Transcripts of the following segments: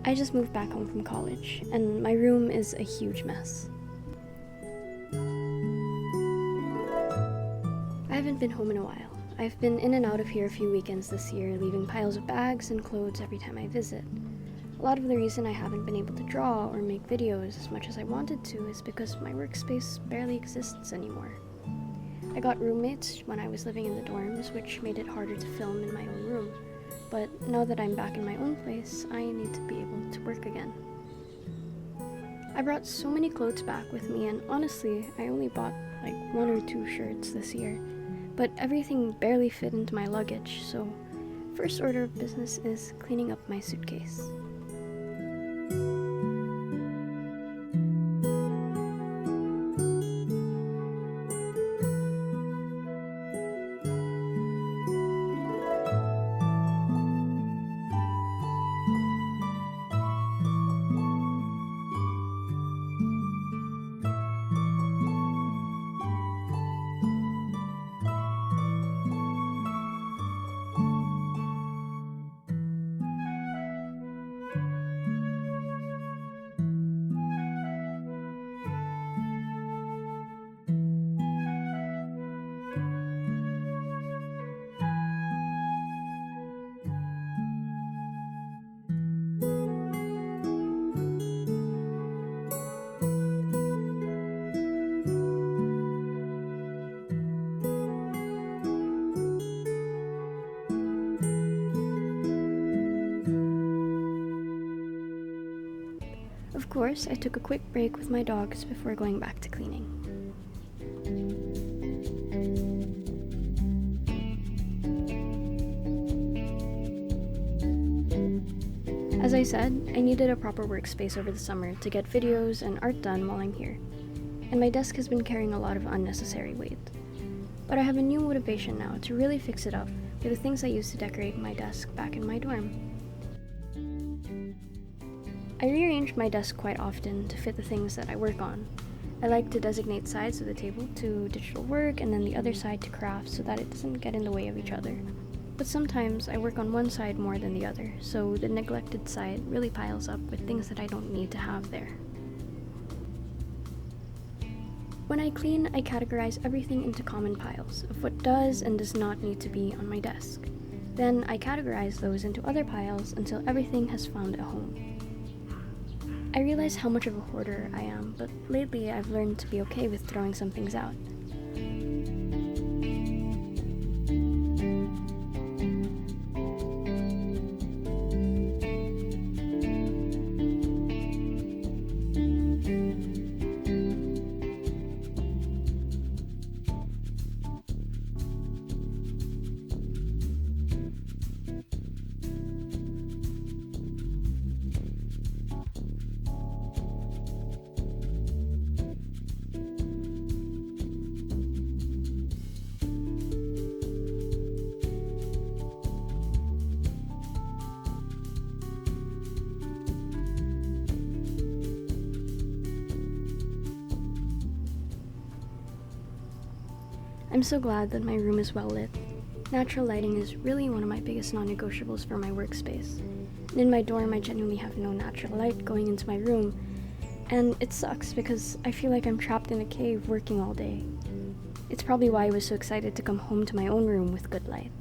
I just moved back home from college, and my room is a huge mess. I haven't been home in a while. I've been in and out of here a few weekends this year, leaving piles of bags and clothes every time I visit. A lot of the reason I haven't been able to draw or make videos as much as I wanted to is because my workspace barely exists anymore. I got roommates when I was living in the dorms, which made it harder to film in my own room. But now that I'm back in my own place, I need to be able to work again. I brought so many clothes back with me, and honestly, I only bought like 1 or 2 shirts this year. But everything barely fit into my luggage, so first order of business is cleaning up my suitcase. Of course, I took a quick break with my dogs before going back to cleaning. As I said, I needed a proper workspace over the summer to get videos and art done while I'm here, and my desk has been carrying a lot of unnecessary weight. But I have a new motivation now to really fix it up with the things I used to decorate my desk back in my dorm. I rearrange my desk quite often to fit the things that I work on. I like to designate sides of the table to digital work and then the other side to craft so that it doesn't get in the way of each other. But sometimes I work on one side more than the other, so the neglected side really piles up with things that I don't need to have there. When I clean, I categorize everything into common piles of what does and does not need to be on my desk. Then I categorize those into other piles until everything has found a home. I realize how much of a hoarder I am, but lately I've learned to be okay with throwing some things out. I'm so glad that my room is well lit. Natural lighting is really one of my biggest non-negotiables for my workspace. And in my dorm, I genuinely have no natural light going into my room, and it sucks because I feel like I'm trapped in a cave working all day. It's probably why I was so excited to come home to my own room with good light.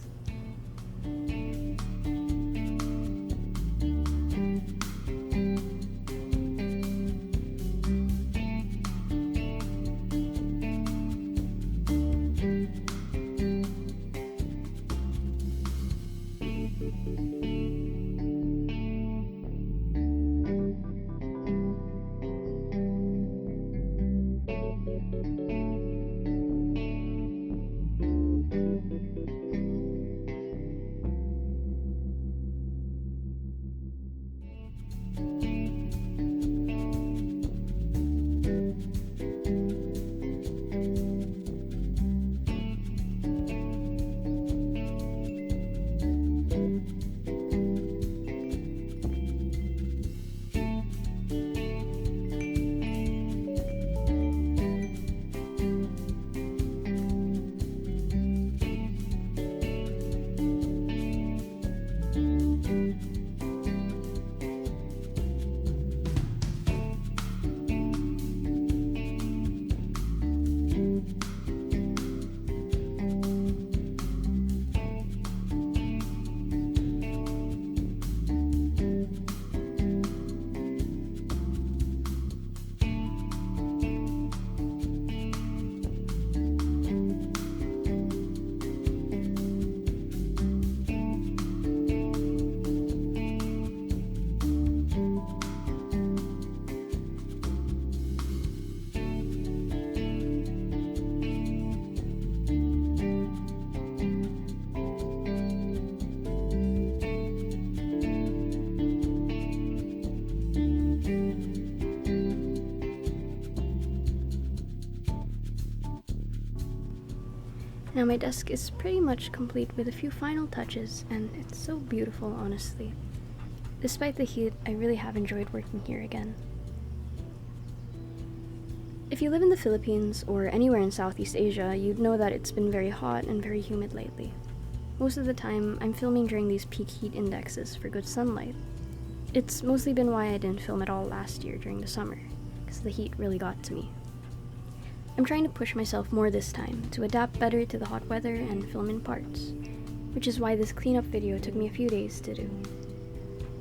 Now my desk is pretty much complete with a few final touches, and it's so beautiful, honestly. Despite the heat, I really have enjoyed working here again. If you live in the Philippines or anywhere in Southeast Asia, you'd know that it's been very hot and very humid lately. Most of the time, I'm filming during these peak heat indexes for good sunlight. It's mostly been why I didn't film at all last year during the summer, because the heat really got to me. I'm trying to push myself more this time to adapt better to the hot weather and film in parts, which is why this cleanup video took me a few days to do.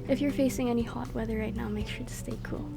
If you're facing any hot weather right now, make sure to stay cool.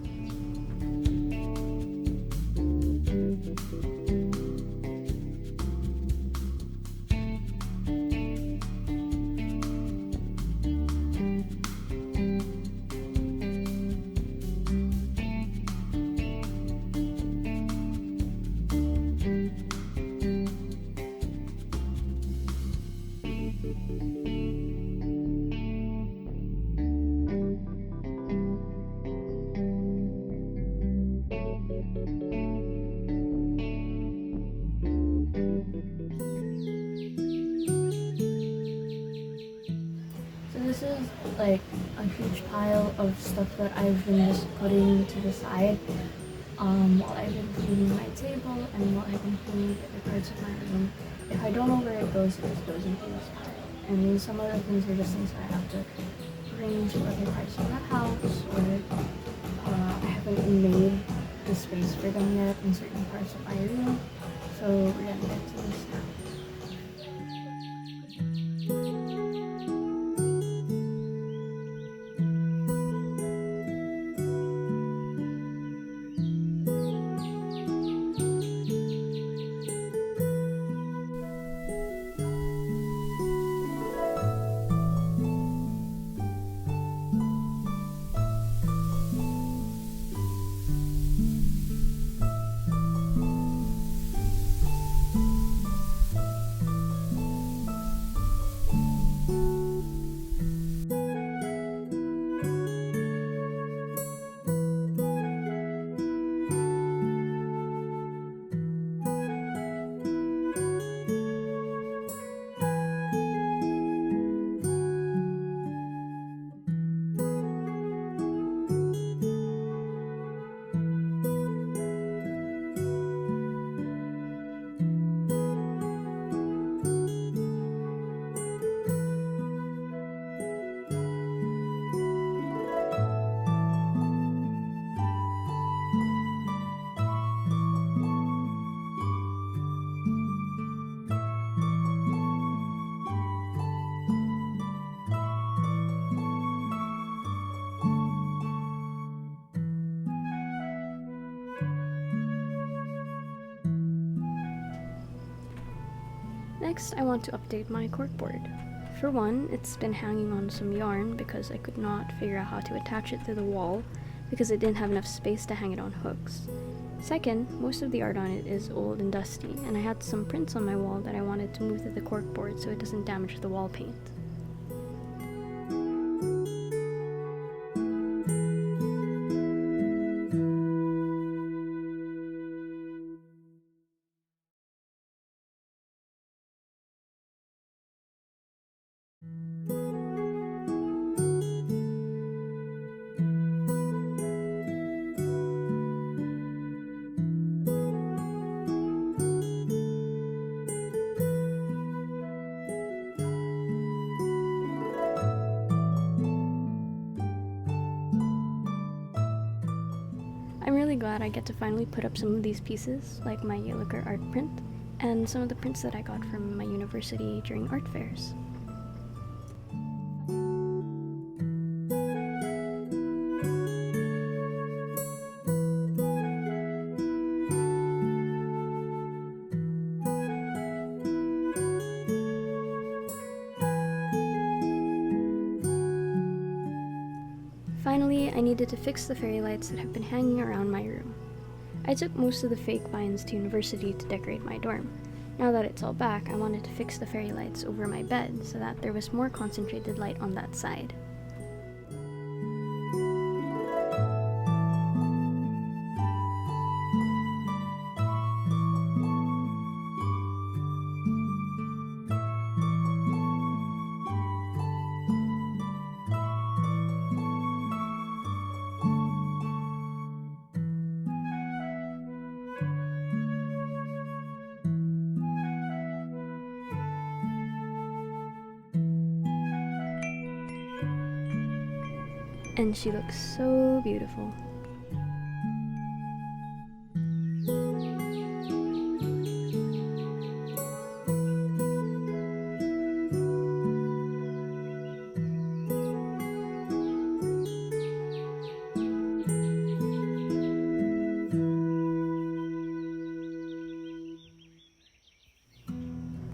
This is like a huge pile of stuff that I've been just putting to the side while I've been cleaning my table and while I've been cleaning the other parts of my room. If I don't know where it goes into this pile. And some other things are just things that I have to bring to other parts of the house, or I haven't made the space for them yet in certain parts of my room. So we're gonna get to this now. Next, I want to update my corkboard. For one, it's been hanging on some yarn because I could not figure out how to attach it to the wall because it didn't have enough space to hang it on hooks. Second, most of the art on it is old and dusty, and I had some prints on my wall that I wanted to move to the corkboard so it doesn't damage the wall paint. I'm really glad I get to finally put up some of these pieces, like my Yellow art print, and some of the prints that I got from my university during art fairs. Finally, I needed to fix the fairy lights that have been hanging around my room. I took most of the fake vines to university to decorate my dorm. Now that it's all back, I wanted to fix the fairy lights over my bed so that there was more concentrated light on that side. and she looks so beautiful.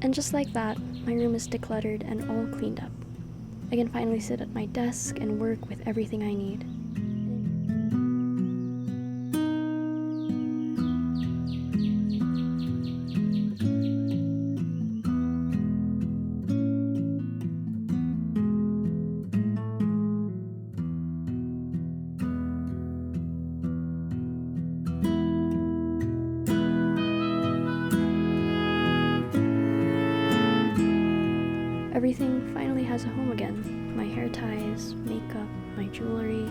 And just like that, my room is decluttered and all cleaned up. I can finally sit at my desk and work with everything I need. Everything finally has a home again. My hair ties, makeup, my jewelry,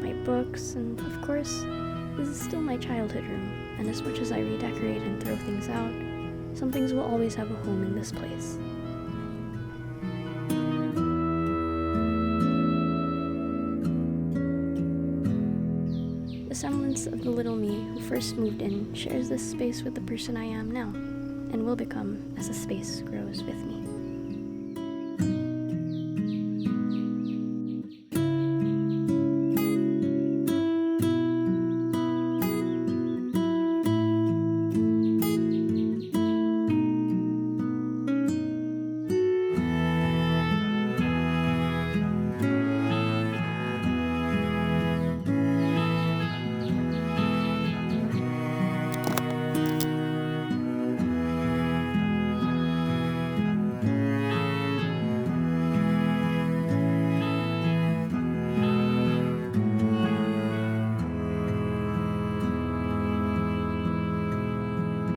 my books, and of course, this is still my childhood room, and as much as I redecorate and throw things out, some things will always have a home in this place. The semblance of the little me who first moved in shares this space with the person I am now, and will become as the space grows with me.